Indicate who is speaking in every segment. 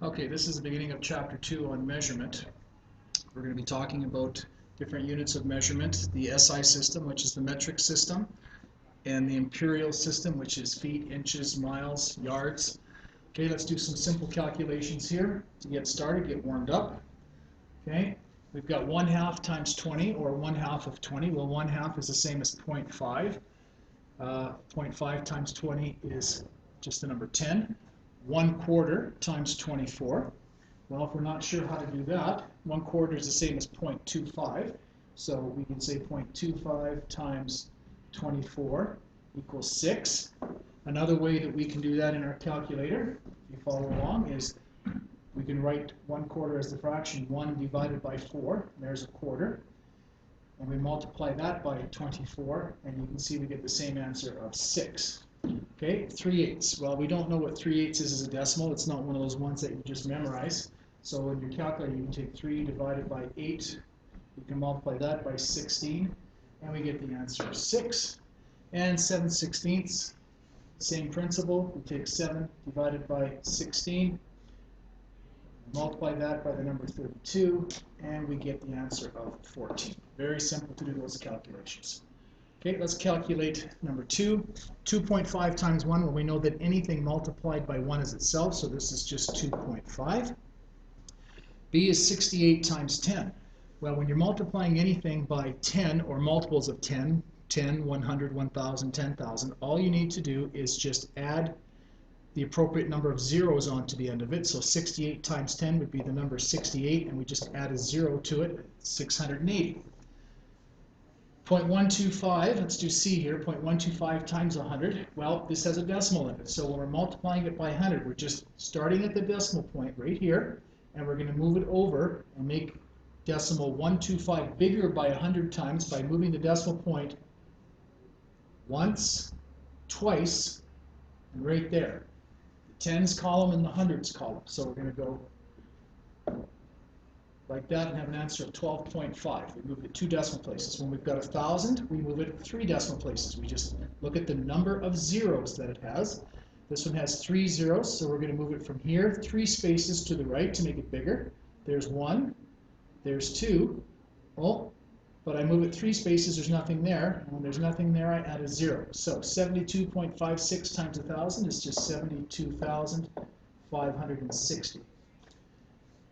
Speaker 1: Okay, this is the beginning of Chapter 2 on measurement. We're going to be talking about different units of measurement, the SI system, which is the metric system, and the imperial system, which is feet, inches, miles, yards. Okay, let's do some simple calculations here to get started, get warmed up. Okay, we've got 1/2 times 20, or 1/2 of 20. Well, 1/2 is the same as 0.5. 0.5 times 20 is just the number 10. 1/4 times 24. Well, if we're not sure how to do that, 1/4 is the same as 0.25. So we can say 0.25 times 24 equals 6. Another way that we can do that in our calculator, if you follow along, is we can write 1/4 as the fraction 1 divided by 4. There's a quarter. And we multiply that by 24, and you can see we get the same answer of 6. Okay, 3/8. Well, we don't know what 3/8 is as a decimal. It's not one of those ones that you just memorize. So in your calculator, you can take 3 divided by 8. You can multiply that by 16, and we get the answer of 6. And 7/16, same principle. We take 7 divided by 16, multiply that by the number 32, and we get the answer of 14. Very simple to do those calculations. Okay, let's calculate number 2. 2.5 times 1, well, we know that anything multiplied by 1 is itself, so this is just 2.5. B is 68 times 10. Well, when you're multiplying anything by 10 or multiples of 10, 10, 100, 1,000, 10,000, all you need to do is just add the appropriate number of zeros onto the end of it. So 68 times 10 would be the number 68, and we just add a 0 to it, 680. 0.125, let's do C here, 0.125 times 100. Well, this has a decimal in it, so when we're multiplying it by 100, we're just starting at the decimal point right here, and we're going to move it over and make decimal 125 bigger by 100 times by moving the decimal point once, twice, and right there. The tens column and the hundreds column. So we're going to go like that and have an answer of 12.5. We move it 2 decimal places. When we've got 1,000, we move it 3 decimal places. We just look at the number of zeros that it has. This one has 3 zeros, so we're going to move it from here 3 spaces to the right to make it bigger. There's 1, there's 2. Oh, but I move it 3 spaces, there's nothing there. And when there's nothing there, I add a 0. So 72.56 times 1,000 is just 72,560.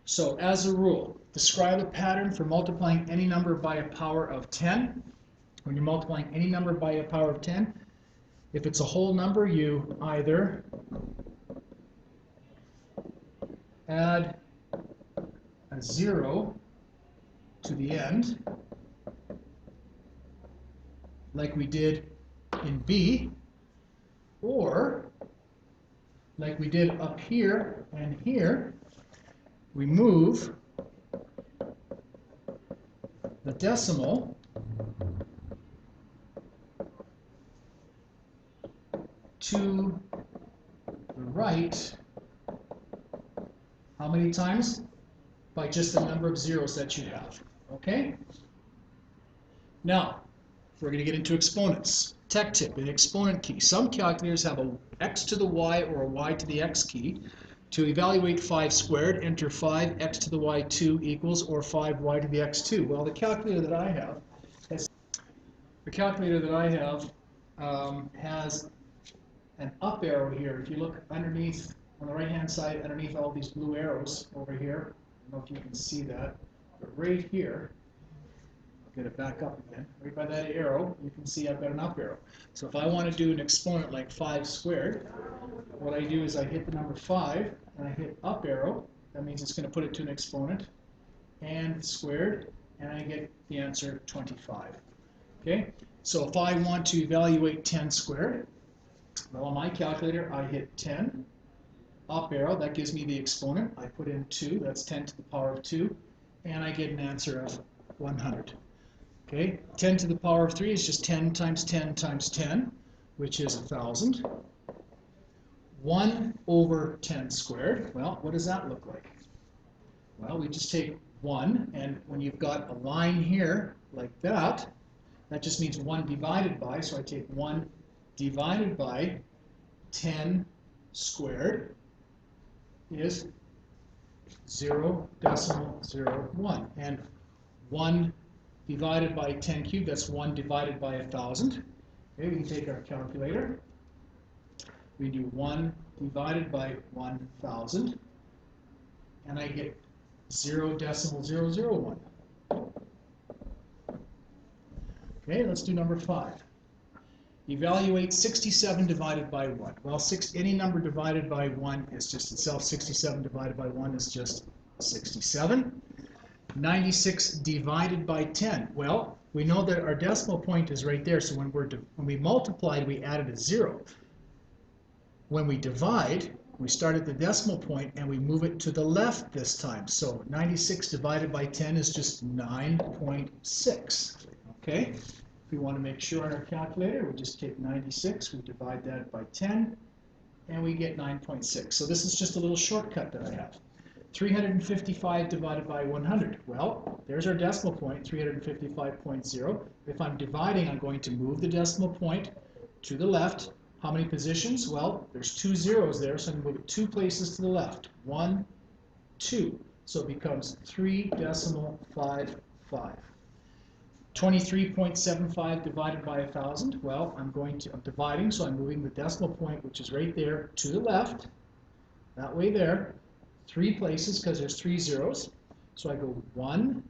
Speaker 1: So as a rule, describe a pattern for multiplying any number by a power of 10. When you're multiplying any number by a power of 10, if it's a whole number, you either add a 0 to the end, like we did in B, or like we did up here and here, we move the decimal to the right. How many times? By just the number of zeros that you have. Okay? Now, we're going to get into exponents. Tech tip, an exponent key. Some calculators have a x to the y or a y to the x key. To evaluate 5 squared, enter 5x to the y 2 equals, or 5y to the x 2. Well, the calculator that I have has an up arrow here. If you look underneath, on the right-hand side, underneath all these blue arrows over here, I don't know if you can see that, but right here, I'll get it back up again. Right by that arrow, you can see I've got an up arrow. So if I want to do an exponent like 5 squared, what I do is I hit the number 5, and I hit up arrow. That means it's going to put it to an exponent, and squared, and I get the answer 25. Okay, so if I want to evaluate 10 squared, well, on my calculator, I hit 10, up arrow, that gives me the exponent. I put in 2, that's 10 to the power of 2, and I get an answer of 100. Okay, 10 to the power of 3 is just 10 times 10 times 10, which is 1,000. 1 over 10 squared, well, what does that look like? Well, we just take 1, and when you've got a line here like that, that just means 1 divided by, so I take 1 divided by 10 squared is 0.001. And 1 divided by 10 cubed, that's 1 divided by 1,000. Okay, we can take our calculator. We do 1 divided by 1,000, and I get 0.001. Okay, let's do number 5. Evaluate 67 divided by 1. Well, any number divided by 1 is just itself. 67 divided by 1 is just 67. 96 divided by 10. Well, we know that our decimal point is right there, so when we multiplied, we added a 0. When we divide, we start at the decimal point and we move it to the left this time. So 96 divided by 10 is just 9.6. Okay? If we want to make sure on our calculator, we just take 96, we divide that by 10, and we get 9.6. So this is just a little shortcut that I have. 355 divided by 100. Well, there's our decimal point, 355.0. If I'm dividing, I'm going to move the decimal point to the left. How many positions? Well, there's 2 zeros there, so I'm going to move it 2 places to the left. 1, 2. So it becomes 3.55. 23.75 divided by 1,000. Well, I'm dividing, so I'm moving the decimal point, which is right there, to the left. That way there. 3 places, because there's 3 zeros. So I go 1,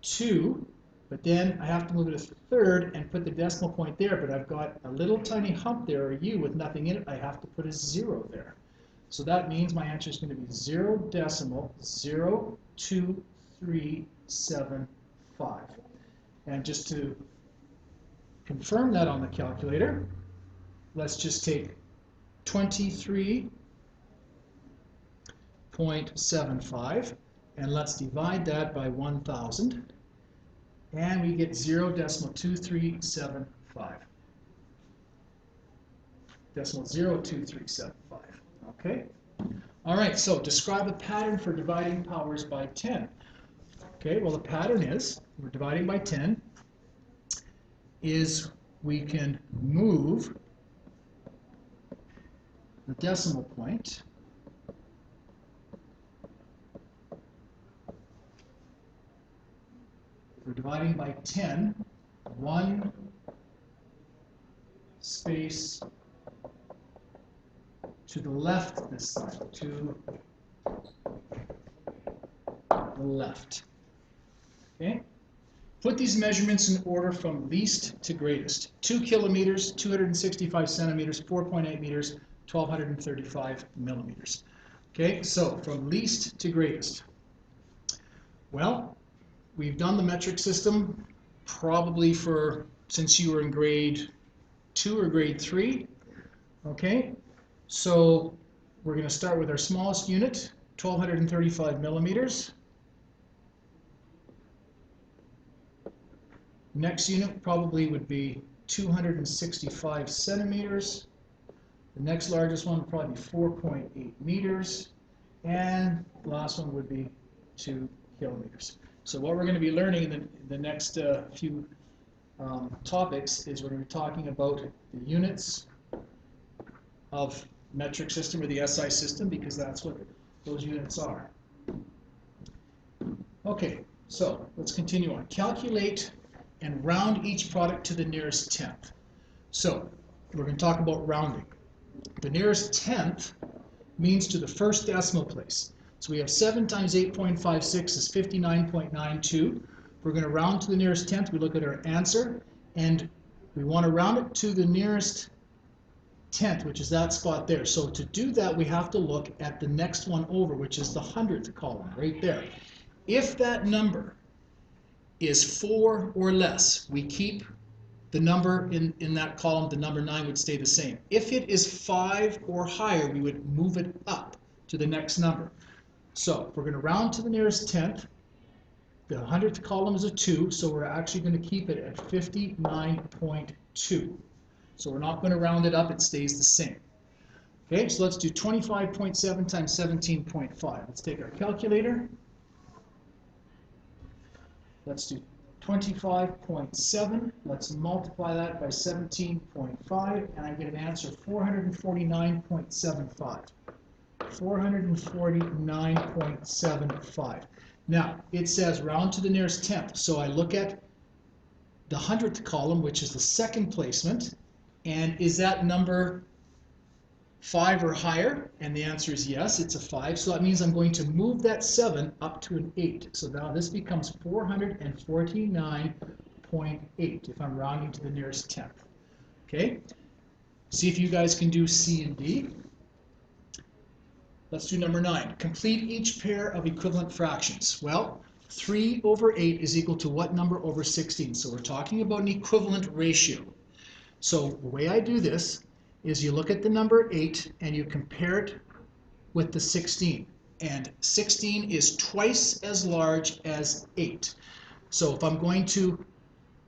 Speaker 1: 2, but then I have to move it a third and put the decimal point there, but I've got a little tiny hump there, or a U with nothing in it. I have to put a 0 there. So that means my answer is going to be 0.02375. And just to confirm that on the calculator, let's just take 23.75 and let's divide that by 1,000, and we get 0.2375. Decimal 0.2375. Okay? All right, so describe a pattern for dividing powers by 10. Okay, well, the pattern is, we're dividing by 10, is we can move the decimal point we're dividing by 10, 1 space to the left this time, to the left. Okay? Put these measurements in order from least to greatest. 2 kilometers, 265 centimeters, 4.8 meters, 1,235 millimeters. Okay, so from least to greatest. Well, we've done the metric system probably since you were in grade 2 or grade 3. Okay, so we're going to start with our smallest unit, 1,235 millimeters. Next unit probably would be 265 centimeters. The next largest one would probably be 4.8 meters. And the last one would be 2 kilometers. So what we're going to be learning in the next few topics is we're going to be talking about the units of metric system or the SI system, because that's what those units are. Okay, so let's continue on. Calculate and round each product to the nearest tenth. So we're going to talk about rounding. The nearest tenth means to the first decimal place. So we have 7 times 8.56 is 59.92. We're going to round to the nearest tenth. We look at our answer, and we want to round it to the nearest tenth, which is that spot there. So to do that, we have to look at the next one over, which is the 100th column right there. If that number is 4 or less, we keep the number in that column. The number 9 would stay the same. If it is 5 or higher, we would move it up to the next number. So we're going to round to the nearest tenth. The 100th column is a 2, so we're actually going to keep it at 59.2. So we're not going to round it up, it stays the same. Okay, so let's do 25.7 times 17.5. Let's take our calculator. Let's do 25.7. Let's multiply that by 17.5, and I get an answer of 449.75. 449.75. Now, it says round to the nearest tenth, so I look at the 100th column, which is the second placement, and is that number 5 or higher? And the answer is yes, it's a 5, so that means I'm going to move that 7 up to an 8. So now this becomes 449.8 if I'm rounding to the nearest tenth. Okay? See if you guys can do C and D. Let's do number 9. Complete each pair of equivalent fractions. Well, 3 over 8 is equal to what number over 16? So we're talking about an equivalent ratio. So the way I do this is you look at the number 8 and you compare it with the 16. And 16 is twice as large as 8. So if I'm going to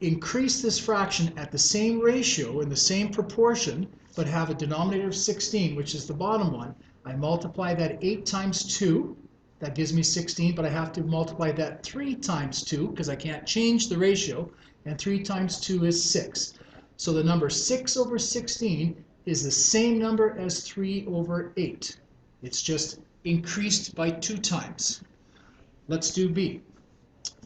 Speaker 1: increase this fraction at the same ratio in the same proportion, but have a denominator of 16, which is the bottom one, I multiply that 8 times 2, that gives me 16, but I have to multiply that 3 times 2, because I can't change the ratio, and 3 times 2 is 6. So the number 6 over 16 is the same number as 3 over 8. It's just increased by 2 times. Let's do B.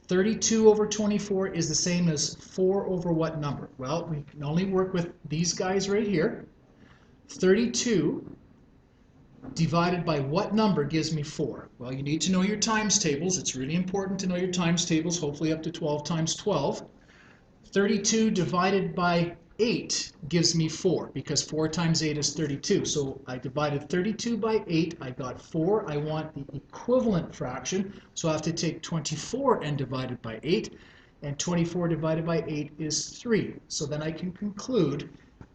Speaker 1: 32 over 24 is the same as 4 over what number? Well, we can only work with these guys right here. 32 divided by what number gives me 4? Well, you need to know your times tables. It's really important to know your times tables, hopefully up to 12 times 12. 32 divided by 8 gives me 4, because 4 times 8 is 32. So I divided 32 by 8, I got 4. I want the equivalent fraction, so I have to take 24 and divide it by 8, and 24 divided by 8 is 3. So then I can conclude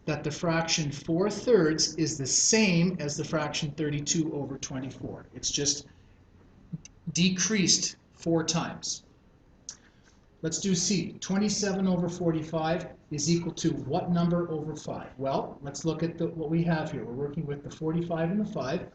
Speaker 1: that the fraction 4/3 is the same as the fraction 32 over 24. It's just decreased 4 times. Let's do C. 27 over 45 is equal to what number over 5? Well, let's look at what we have here. We're working with the 45 and the 5.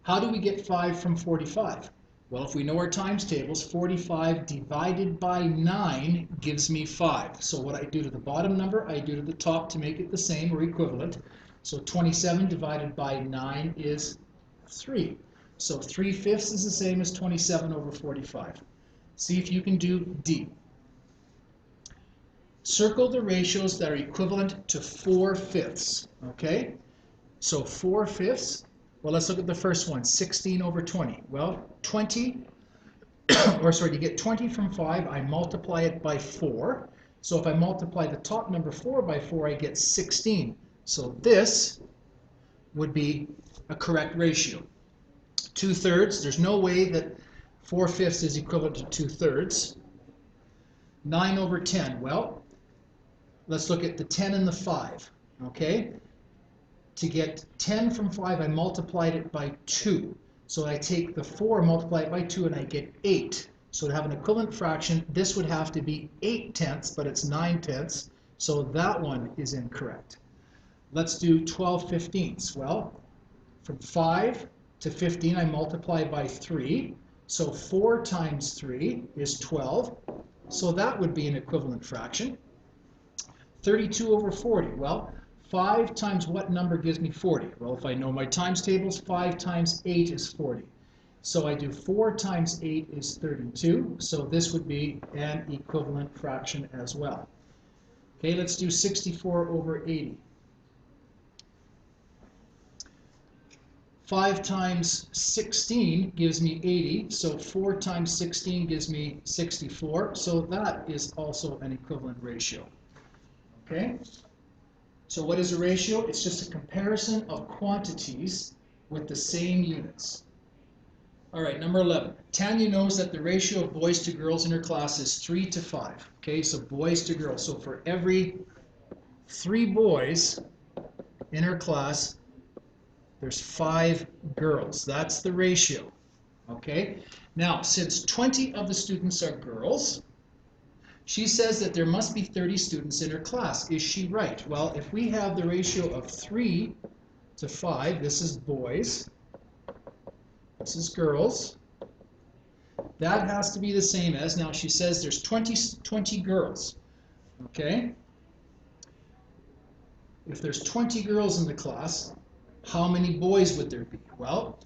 Speaker 1: How do we get 5 from 45? Well, if we know our times tables, 45 divided by 9 gives me 5. So what I do to the bottom number, I do to the top to make it the same or equivalent. So 27 divided by 9 is 3. So 3/5 is the same as 27 over 45. See if you can do D. Circle the ratios that are equivalent to 4/5. Okay? So 4/5. Well, let's look at the first one, 16 over 20. Well, 20, you get 20 from 5, I multiply it by 4. So if I multiply the top number 4 by 4, I get 16. So this would be a correct ratio. 2/3, there's no way that 4/5 is equivalent to 2/3. 9 over 10, well, let's look at the 10 and the 5, okay? To get 10 from 5, I multiplied it by 2. So I take the 4, multiply it by 2, and I get 8. So to have an equivalent fraction, this would have to be 8/10, but it's 9/10. So that one is incorrect. Let's do 12/15. Well, from 5 to 15, I multiply by 3. So 4 times 3 is 12. So that would be an equivalent fraction. 32 over 40. Well, 5 times what number gives me 40? Well, if I know my times tables, 5 times 8 is 40. So I do 4 times 8 is 32. So this would be an equivalent fraction as well. Okay, let's do 64 over 80. 5 times 16 gives me 80, so 4 times 16 gives me 64, so that is also an equivalent ratio. Okay? So what is a ratio? It's just a comparison of quantities with the same units. All right, number 11. Tanya knows that the ratio of boys to girls in her class is 3 to 5. Okay, so boys to girls. So for every 3 boys in her class, there's 5 girls. That's the ratio. Okay? Now, since 20 of the students are girls, she says that there must be 30 students in her class. Is she right? Well, if we have the ratio of 3 to 5, this is boys, this is girls, that has to be the same as, now she says there's 20 girls. Okay? If there's 20 girls in the class, how many boys would there be? Well,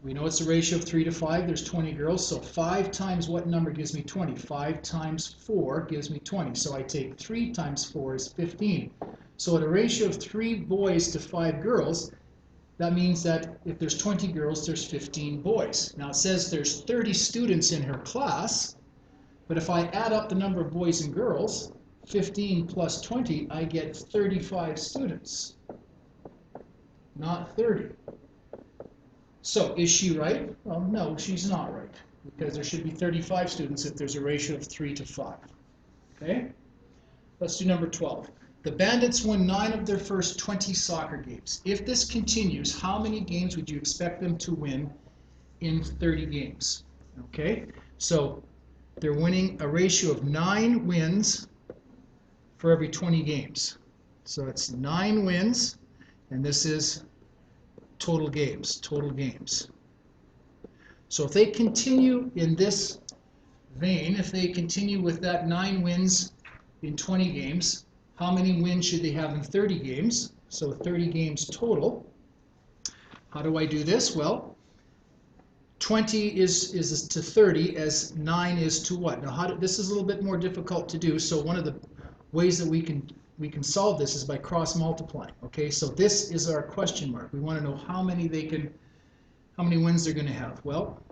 Speaker 1: we know it's a ratio of 3 to 5. There's 20 girls, so 5 times what number gives me 20? 5 times 4 gives me 20. So I take 3 times 4 is 15. So at a ratio of 3 boys to 5 girls, that means that if there's 20 girls, there's 15 boys. Now it says there's 30 students in her class, but if I add up the number of boys and girls, 15 plus 20, I get 35 students, not 30. So is she right? Well, no, she's not right, because there should be 35 students if there's a ratio of 3 to 5. Okay? Let's do number 12. The Bandits won 9 of their first 20 soccer games. If this continues, how many games would you expect them to win in 30 games? Okay? So they're winning a ratio of 9 wins for every 20 games. So it's 9 wins, and this is total games. So if they continue in this vein, if they continue with that 9 wins in 20 games, how many wins should they have in 30 games? So 30 games total. How do I do this? Well, 20 is to 30 as 9 is to what? Now, this is a little bit more difficult to do, so one of the ways that we can solve this is by cross-multiplying. Okay, so this is our question mark. We want to know how many wins they're going to have. Well,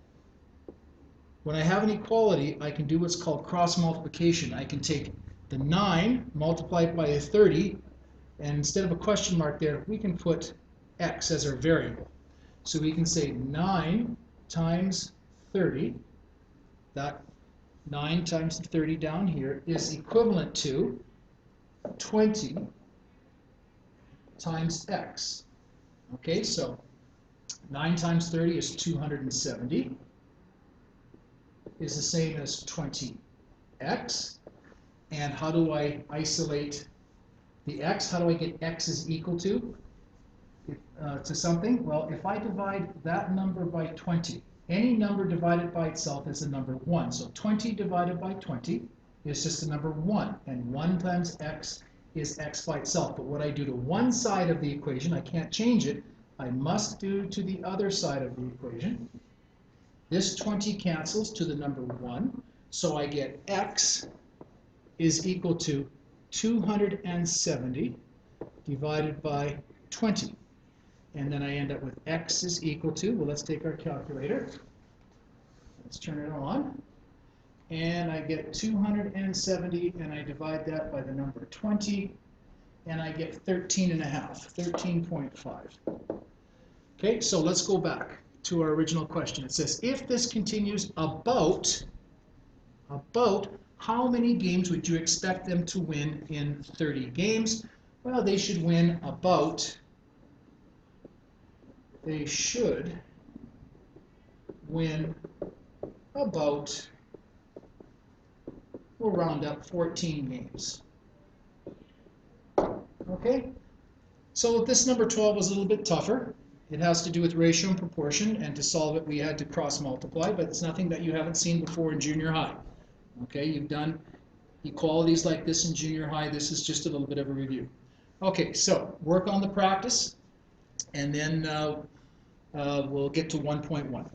Speaker 1: when I have an equality, I can do what's called cross-multiplication. I can take the 9, multiply it by a 30, and instead of a question mark there, we can put x as our variable. So we can say 9 times 30, that 9 times the 30 down here is equivalent to 20 times x. Okay, so 9 times 30 is 270, is the same as 20x. And how do I isolate the x? How do I get x is equal to something? Well, if I divide that number by 20, any number divided by itself is a number 1. So 20 divided by 20 is just a number 1. And 1 times x is x by itself. But what I do to one side of the equation, I can't change it. I must do to the other side of the equation. This 20 cancels to the number 1. So I get x is equal to 270 divided by 20. And then I end up with x is equal to, well, let's take our calculator. Let's turn it on. And I get 270, and I divide that by the number 20, and I get 13.5. Okay, so let's go back to our original question. It says, if this continues about how many games would you expect them to win in 30 games? Well, they should win about, we'll round up 14 games. Okay, so this number 12 was a little bit tougher. It has to do with ratio and proportion, and to solve it we had to cross multiply, but it's nothing that you haven't seen before in junior high. Okay, you've done equalities like this in junior high. This is just a little bit of a review. Okay, so work on the practice, and then we'll get to 1.1.